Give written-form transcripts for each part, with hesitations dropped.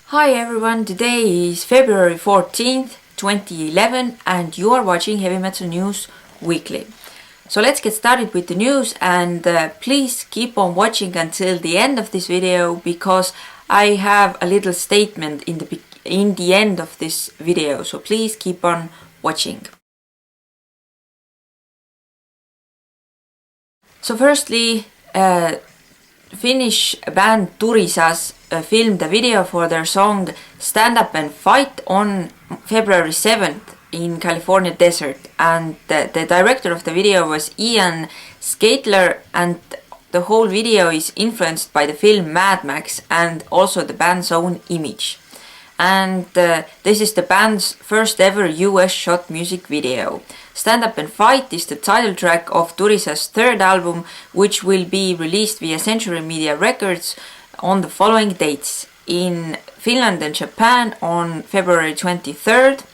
Hi everyone, today is February 14th, 2011 and you are watching Heavy Metal News Weekly. So let's get started with the news and please keep on watching until the end of this video because I have a little statement in the end of this video, so please keep on watching. So firstly, Finnish band Turisas filmed a video for their song Stand Up and Fight on February 7th in California desert, and the director of the video was Ian Skatler, and the whole video is influenced by the film Mad Max and also the band's own image. And this is the band's first ever US shot music video. Stand Up and Fight is the title track of Turisas' third album, which will be released via Century Media Records on the following dates: in Finland and Japan on February 23rd,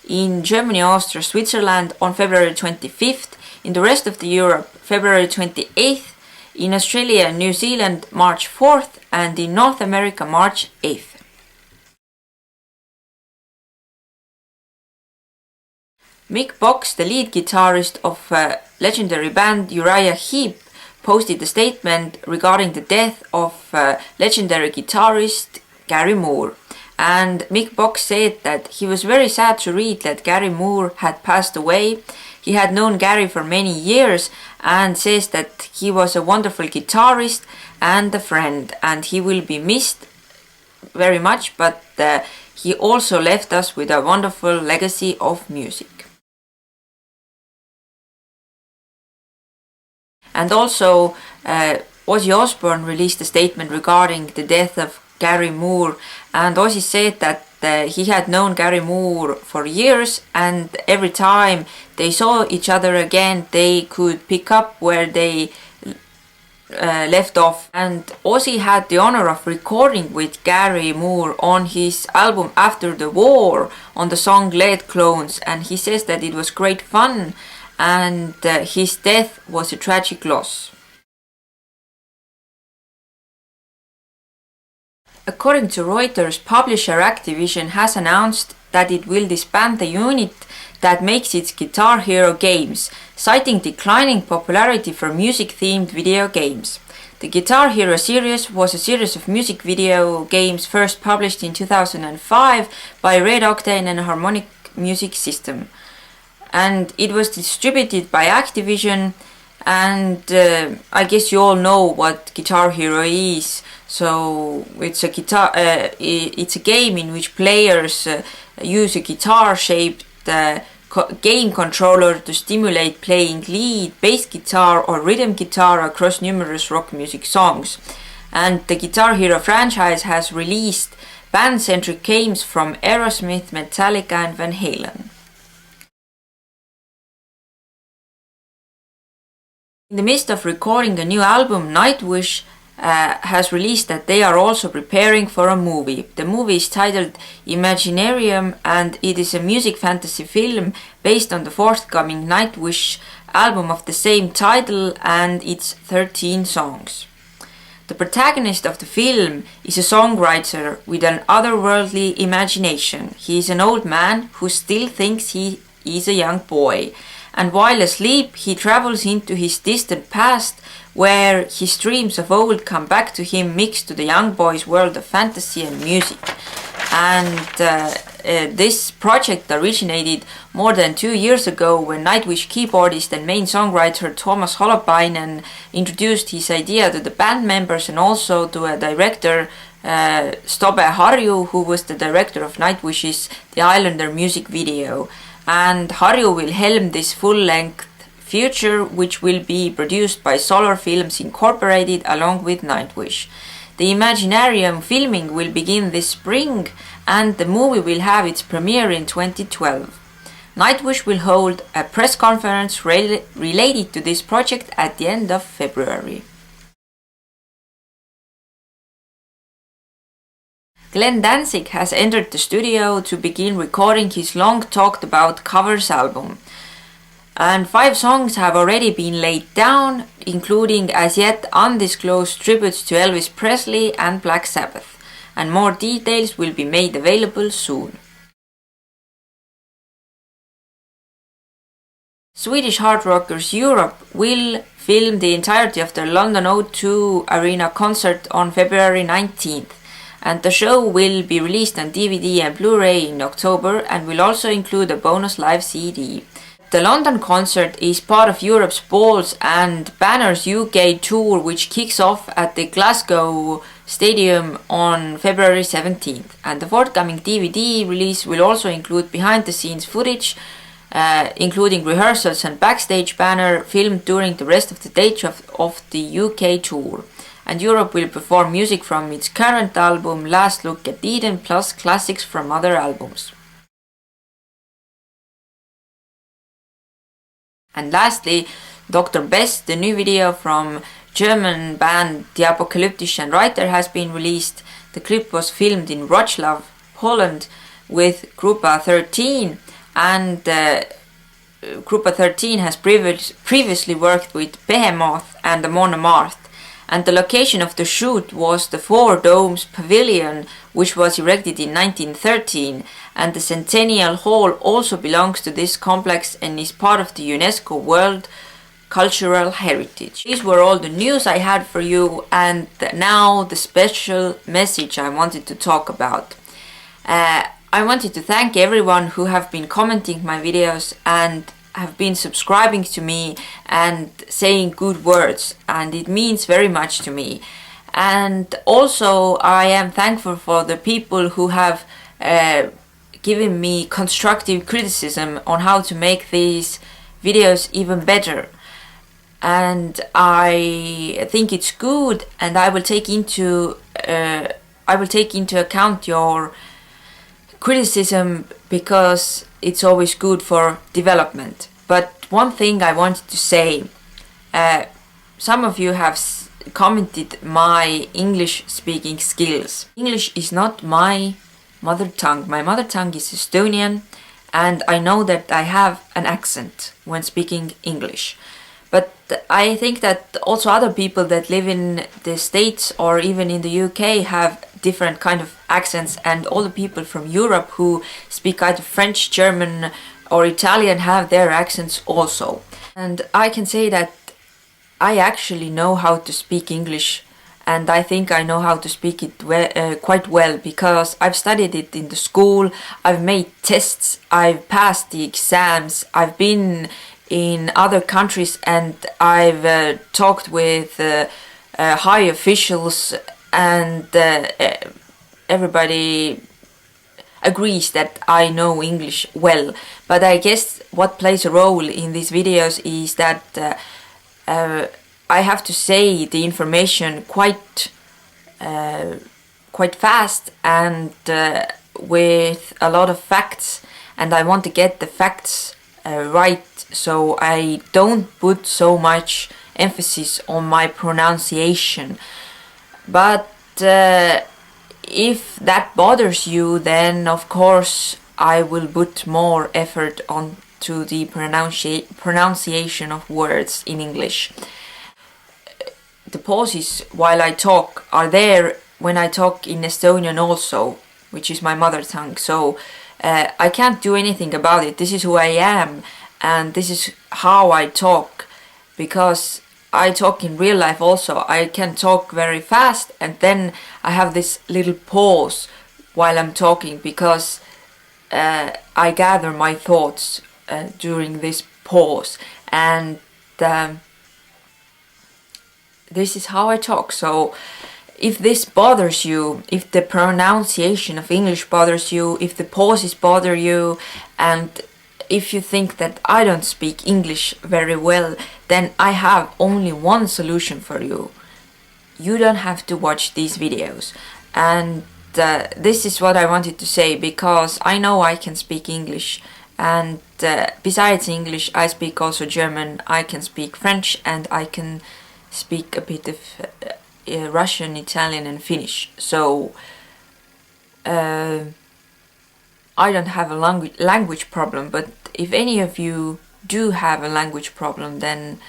in Germany, Austria, Switzerland on February 25th, in the rest of the Europe February 28th, in Australia and New Zealand March 4th, and in North America March 8th. Mick Box, the lead guitarist of legendary band Uriah Heep, posted a statement regarding the death of legendary guitarist Gary Moore. And Mick Box said that he was very sad to read that Gary Moore had passed away. He had known Gary for many years and says that he was a wonderful guitarist and a friend, and he will be missed very much, but he also left us with a wonderful legacy of music. And also, Ozzy Osbourne released a statement regarding the death of Gary Moore, and Ozzy said that he had known Gary Moore for years, and every time they saw each other again, they could pick up where they left off. And Ozzy had the honor of recording with Gary Moore on his album After the War on the song Lead Clones, and he says that it was great fun, and his death was a tragic loss. According to Reuters, publisher Activision has announced that it will disband the unit that makes its Guitar Hero games, citing declining popularity for music-themed video games. The Guitar Hero series was a series of music video games first published in 2005 by Red Octane and Harmonic Music System. And it was distributed by Activision, and I guess you all know what Guitar Hero is. So it's a game in which players use a guitar-shaped game controller to stimulate playing lead, bass guitar or rhythm guitar across numerous rock music songs. And the Guitar Hero franchise has released band-centric games from Aerosmith, Metallica and Van Halen. In the midst of recording a new album, Nightwish has released that they are also preparing for a movie. The movie is titled Imaginarium, and it is a music fantasy film based on the forthcoming Nightwish album of the same title and its 13 songs. The protagonist of the film is a songwriter with an otherworldly imagination. He is an old man who still thinks he is a young boy, and while asleep he travels into his distant past, where his dreams of old come back to him mixed to the young boy's world of fantasy and music. And this project originated more than 2 years ago when Nightwish keyboardist and main songwriter Thomas Holopainen introduced his idea to the band members and also to a director, Stobe Harju, who was the director of Nightwish's The Islander music video. And Harju will helm this full-length feature, which will be produced by Solar Films Incorporated along with Nightwish. The Imaginarium filming will begin this spring, and the movie will have its premiere in 2012. Nightwish will hold a press conference related to this project at the end of February. Glenn Danzig has entered the studio to begin recording his long talked about covers album. And 5 songs have already been laid down, including as yet undisclosed tributes to Elvis Presley and Black Sabbath, and more details will be made available soon. Swedish hard rockers Europe will film the entirety of their London O2 Arena concert on February 19th, and the show will be released on DVD and Blu-ray in October and will also include a bonus live CD. The London concert is part of Europe's Balls and Banners UK tour, which kicks off at the Glasgow Stadium on February 17th, and the forthcoming DVD release will also include behind-the-scenes footage, including rehearsals and backstage banner filmed during the rest of the dates of the UK tour. And Europe will perform music from its current album Last Look at Eden plus classics from other albums. And lastly, Dr.Pest, the new video from German band the Apocalyptica and writer, has been released. The clip was filmed in Wrocław, Poland with Grupa 13, and Grupa 13 has previously worked with Behemoth and Amon Amarth. And the location of the shoot was the Four Domes Pavilion, which was erected in 1913, and the Centennial Hall also belongs to this complex and is part of the UNESCO World Cultural Heritage. These were all the news I had for you, and now the special message I wanted to talk about. I wanted to thank everyone who have been commenting my videos and have been subscribing to me and saying good words, and it means very much to me. And also I am thankful for the people who have given me constructive criticism on how to make these videos even better. And I think it's good, and I will take into account your criticism because it's always good for development. But one thing I wanted to say, some of you have commented my English speaking skills. English is not my mother tongue. My mother tongue is Estonian, and I know that I have an accent when speaking English. But I think that also other people that live in the States or even in the UK have different kind of accents, and all the people from Europe who speak either French, German or Italian have their accents also. And I can say that I actually know how to speak English, and I think I know how to speak it quite well because I've studied it in the school, I've made tests, I've passed the exams, I've been in other countries, and I've talked with high officials, and everybody agrees that I know English well. But I guess what plays a role in these videos is that I have to say the information quite fast and with a lot of facts, and I want to get the facts right, so I don't put so much emphasis on my pronunciation. But if that bothers you, then of course I will put more effort onto the pronunciation of words in English. The pauses while I talk are there when I talk in Estonian also, which is my mother tongue, so I can't do anything about it. This is who I am, and this is how I talk, because I talk in real life also. I can talk very fast, and then I have this little pause while I'm talking because I gather my thoughts during this pause, and this is how I talk. So if this bothers you, if the pronunciation of English bothers you, if the pauses bother you, and if you think that I don't speak English very well, then I have only one solution for you. You don't have to watch these videos. And this is what I wanted to say, because I know I can speak English, and besides English I speak also German, I can speak French, and I can speak a bit of Russian, Italian and Finnish. So I don't have a language problem, but if any of you do have a language problem, then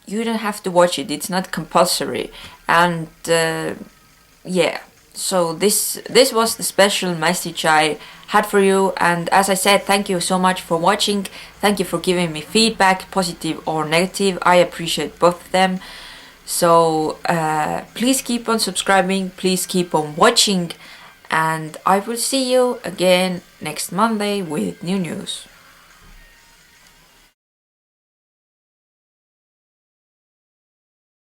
you don't have to watch it. It's not compulsory. And yeah, so this was the special message I had for you. And as I said, thank you so much for watching. Thank you for giving me feedback, positive or negative. I appreciate both of them. So please keep on subscribing, please keep on watching, and I will see you again next Monday with new news.